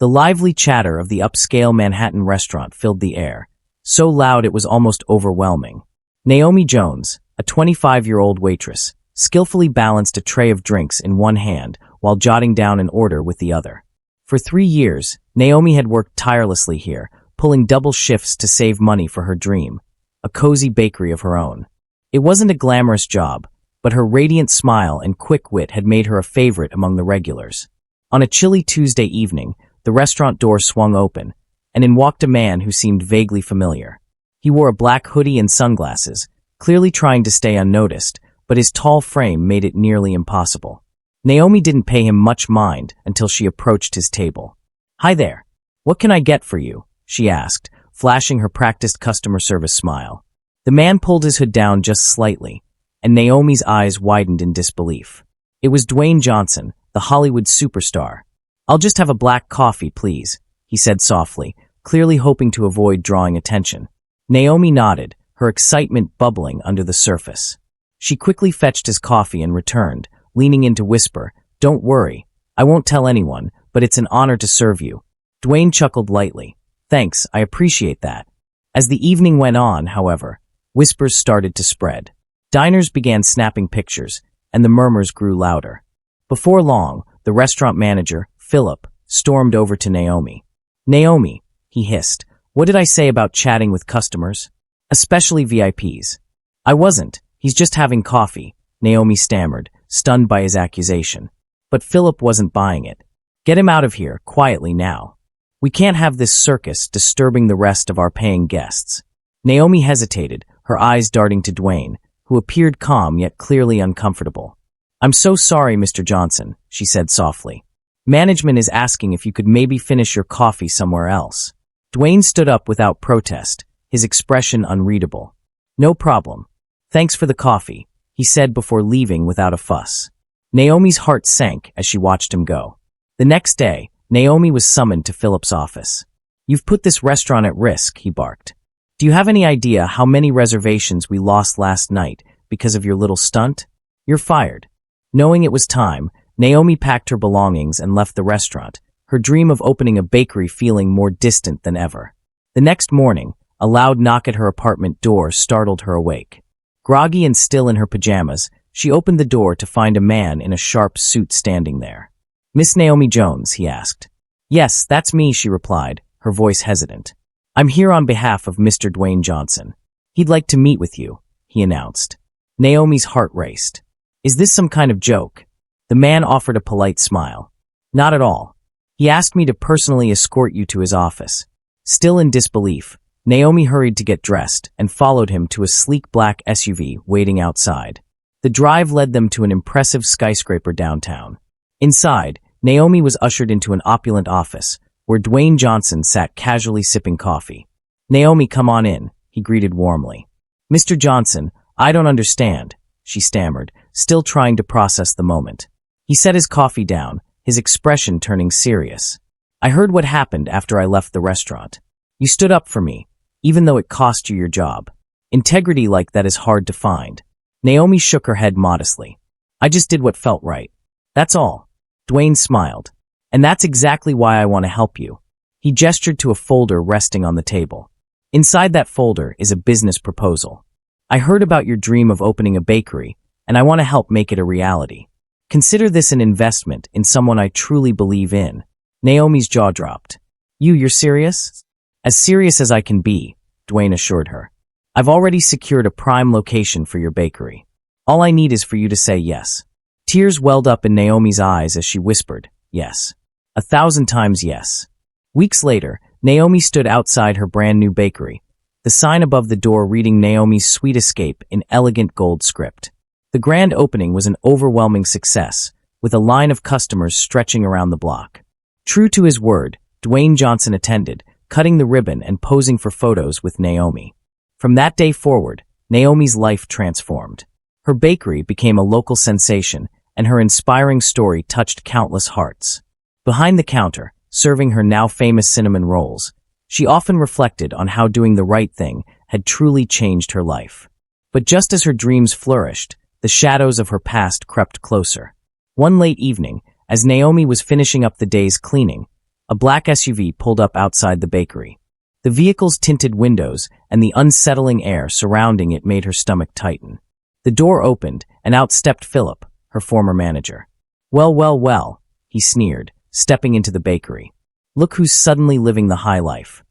The lively chatter of the upscale Manhattan restaurant filled the air, so loud it was almost overwhelming. Naomi Jones, a 25-year-old waitress, skillfully balanced a tray of drinks in one hand while jotting down an order with the other. For 3 years, Naomi had worked tirelessly here, pulling double shifts to save money for her dream, a cozy bakery of her own. It wasn't a glamorous job, but her radiant smile and quick wit had made her a favorite among the regulars. On a chilly Tuesday evening, the restaurant door swung open, and in walked a man who seemed vaguely familiar. He wore a black hoodie and sunglasses, clearly trying to stay unnoticed, but his tall frame made it nearly impossible. Naomi didn't pay him much mind until she approached his table. "Hi there. What can I get for you?" she asked, flashing her practiced customer service smile. The man pulled his hood down just slightly, and Naomi's eyes widened in disbelief. It was Dwayne Johnson, the Hollywood superstar. "I'll just have a black coffee, please," he said softly, clearly hoping to avoid drawing attention. Naomi nodded, her excitement bubbling under the surface. She quickly fetched his coffee and returned, leaning in to whisper, "Don't worry, I won't tell anyone, but it's an honor to serve you." Dwayne chuckled lightly. "Thanks, I appreciate that." As the evening went on, however, whispers started to spread. Diners began snapping pictures, and the murmurs grew louder. Before long, the restaurant manager, Philip, stormed over to Naomi. "Naomi," he hissed, "what did I say about chatting with customers? Especially VIPs." "I wasn't. He's just having coffee," Naomi stammered, stunned by his accusation. But Philip wasn't buying it. "Get him out of here, quietly now. We can't have this circus disturbing the rest of our paying guests." Naomi hesitated, her eyes darting to Dwayne, who appeared calm yet clearly uncomfortable. "I'm so sorry, Mr. Johnson," she said softly. "Management is asking if you could maybe finish your coffee somewhere else." Dwayne stood up without protest, his expression unreadable. "No problem. Thanks for the coffee," he said before leaving without a fuss. Naomi's heart sank as she watched him go. The next day, Naomi was summoned to Philip's office. "You've put this restaurant at risk," he barked. "Do you have any idea how many reservations we lost last night because of your little stunt? You're fired." Knowing it was time, Naomi packed her belongings and left the restaurant, her dream of opening a bakery feeling more distant than ever. The next morning, a loud knock at her apartment door startled her awake. Groggy and still in her pajamas, she opened the door to find a man in a sharp suit standing there. "Miss Naomi Jones?" he asked. "Yes, that's me," she replied, her voice hesitant. "I'm here on behalf of Mr. Dwayne Johnson. He'd like to meet with you," he announced. Naomi's heart raced. "Is this some kind of joke?" The man offered a polite smile. "Not at all. He asked me to personally escort you to his office." Still in disbelief, Naomi hurried to get dressed and followed him to a sleek black SUV waiting outside. The drive led them to an impressive skyscraper downtown. Inside, Naomi was ushered into an opulent office, where Dwayne Johnson sat casually sipping coffee. "Naomi, come on in," he greeted warmly. "Mr. Johnson, I don't understand," she stammered, still trying to process the moment. He set his coffee down, his expression turning serious. "I heard what happened after I left the restaurant. You stood up for me, even though it cost you your job. Integrity like that is hard to find." Naomi shook her head modestly. "I just did what felt right. That's all." Dwayne smiled. "And that's exactly why I want to help you." He gestured to a folder resting on the table. "Inside that folder is a business proposal. I heard about your dream of opening a bakery, and I want to help make it a reality. Consider this an investment in someone I truly believe in." Naomi's jaw dropped. You're serious?" "As serious as I can be," Dwayne assured her. "I've already secured a prime location for your bakery. All I need is for you to say yes." Tears welled up in Naomi's eyes as she whispered, "Yes. 1,000 times yes." Weeks later, Naomi stood outside her brand new bakery, the sign above the door reading Naomi's Sweet Escape in elegant gold script. The grand opening was an overwhelming success, with a line of customers stretching around the block. True to his word, Dwayne Johnson attended, cutting the ribbon and posing for photos with Naomi. From that day forward, Naomi's life transformed. Her bakery became a local sensation, and her inspiring story touched countless hearts. Behind the counter, serving her now famous cinnamon rolls, she often reflected on how doing the right thing had truly changed her life. But just as her dreams flourished, the shadows of her past crept closer. One late evening, as Naomi was finishing up the day's cleaning, A black SUV pulled up outside the bakery. The vehicle's tinted windows and the unsettling air surrounding it made her stomach tighten. The door opened, and out stepped Philip, her former manager. Well, well, well, he sneered, stepping into the bakery. Look who's suddenly living the high life.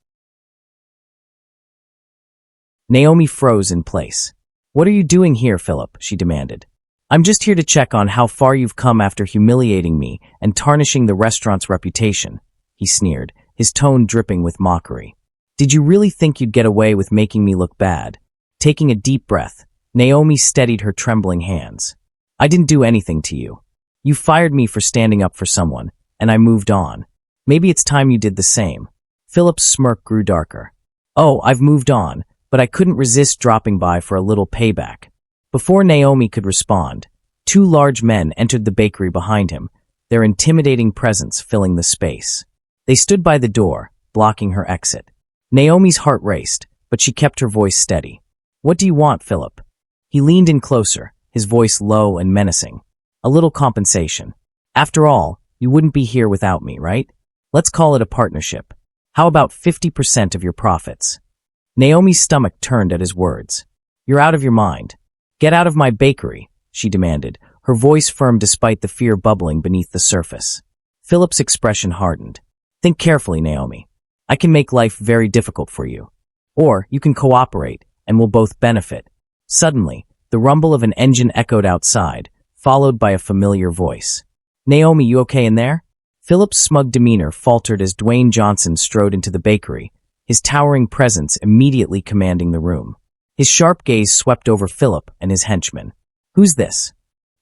Naomi froze in place. What are you doing here, Philip? She demanded. I'm just here to check on how far you've come after humiliating me and tarnishing the restaurant's reputation, he sneered, his tone dripping with mockery. Did you really think you'd get away with making me look bad? Taking a deep breath, Naomi steadied her trembling hands. I didn't do anything to you. You fired me for standing up for someone, and I moved on. Maybe it's time you did the same. Philip's smirk grew darker. Oh, I've moved on, but I couldn't resist dropping by for a little payback. Before Naomi could respond, two large men entered the bakery behind him, their intimidating presence filling the space. They stood by the door, blocking her exit. Naomi's heart raced, but she kept her voice steady. What do you want, Philip? He leaned in closer, his voice low and menacing. A little compensation. After all, you wouldn't be here without me, right? Let's call it a partnership. How about 50% of your profits? Naomi's stomach turned at his words. You're out of your mind. Get out of my bakery, she demanded, her voice firm despite the fear bubbling beneath the surface. Philip's expression hardened. Think carefully, Naomi. I can make life very difficult for you. Or you can cooperate, and we'll both benefit. Suddenly, the rumble of an engine echoed outside, followed by a familiar voice. Naomi, you okay in there? Philip's smug demeanor faltered as Dwayne Johnson strode into the bakery, his towering presence immediately commanding the room. His sharp gaze swept over Philip and his henchmen. Who's this?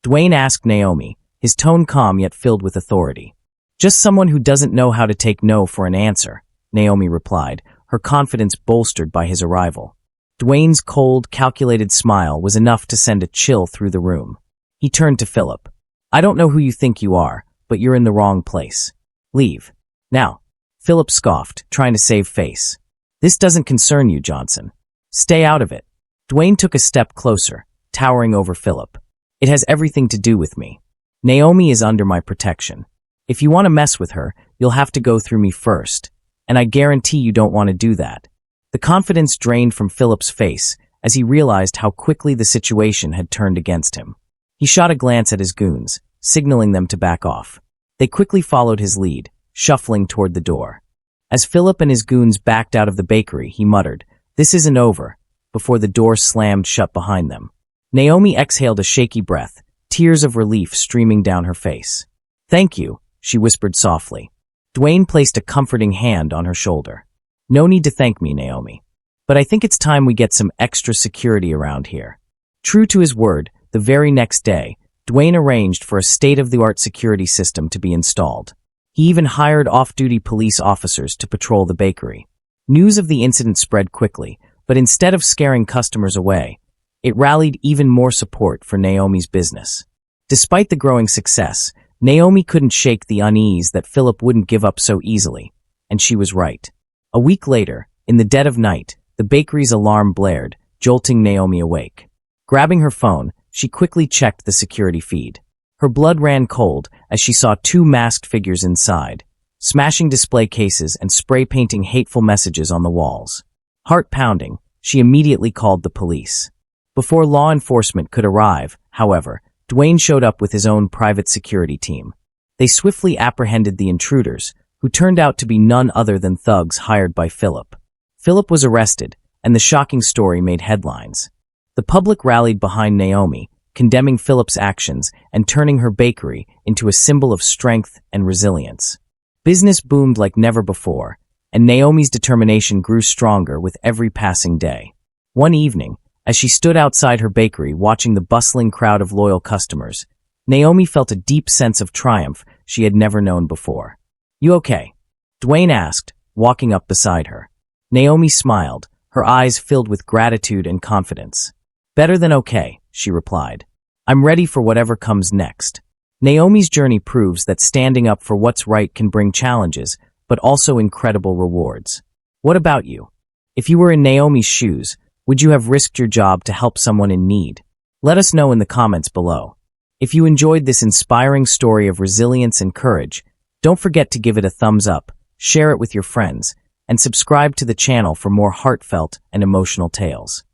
Dwayne asked Naomi, his tone calm yet filled with authority. Just someone who doesn't know how to take no for an answer, Naomi replied, her confidence bolstered by his arrival. Dwayne's cold, calculated smile was enough to send a chill through the room. He turned to Philip. I don't know who you think you are, but you're in the wrong place. Leave. Now. Philip scoffed, trying to save face. This doesn't concern you, Johnson. Stay out of it. Dwayne took a step closer, towering over Philip. It has everything to do with me. Naomi is under my protection. If you want to mess with her, you'll have to go through me first, and I guarantee you don't want to do that. The confidence drained from Philip's face as he realized how quickly the situation had turned against him. He shot a glance at his goons, signaling them to back off. They quickly followed his lead, shuffling toward the door. As Philip and his goons backed out of the bakery, he muttered, "This isn't over," before the door slammed shut behind them. Naomi exhaled a shaky breath, tears of relief streaming down her face. "Thank you," she whispered softly. Dwayne placed a comforting hand on her shoulder. "No need to thank me, Naomi. But I think it's time we get some extra security around here." True to his word, the very next day, Dwayne arranged for a state-of-the-art security system to be installed. He even hired off-duty police officers to patrol the bakery. News of the incident spread quickly, but instead of scaring customers away, it rallied even more support for Naomi's business. Despite the growing success, Naomi couldn't shake the unease that Philip wouldn't give up so easily, and she was right. A week later, in the dead of night, the bakery's alarm blared, jolting Naomi awake. Grabbing her phone, she quickly checked the security feed. Her blood ran cold as she saw two masked figures inside, smashing display cases and spray-painting hateful messages on the walls. Heart pounding, she immediately called the police. Before law enforcement could arrive, however, Dwayne showed up with his own private security team. They swiftly apprehended the intruders, who turned out to be none other than thugs hired by Philip. Philip was arrested, and the shocking story made headlines. The public rallied behind Naomi, condemning Philip's actions and turning her bakery into a symbol of strength and resilience. Business boomed like never before, and Naomi's determination grew stronger with every passing day. One evening, as she stood outside her bakery watching the bustling crowd of loyal customers, Naomi felt a deep sense of triumph she had never known before. "You okay?" Dwayne asked, walking up beside her. Naomi smiled, her eyes filled with gratitude and confidence. "Better than okay," she replied. "I'm ready for whatever comes next." Naomi's journey proves that standing up for what's right can bring challenges, but also incredible rewards. What about you? If you were in Naomi's shoes, would you have risked your job to help someone in need? Let us know in the comments below. If you enjoyed this inspiring story of resilience and courage, don't forget to give it a thumbs up share it with your friends, and subscribe to the channel for more heartfelt and emotional tales.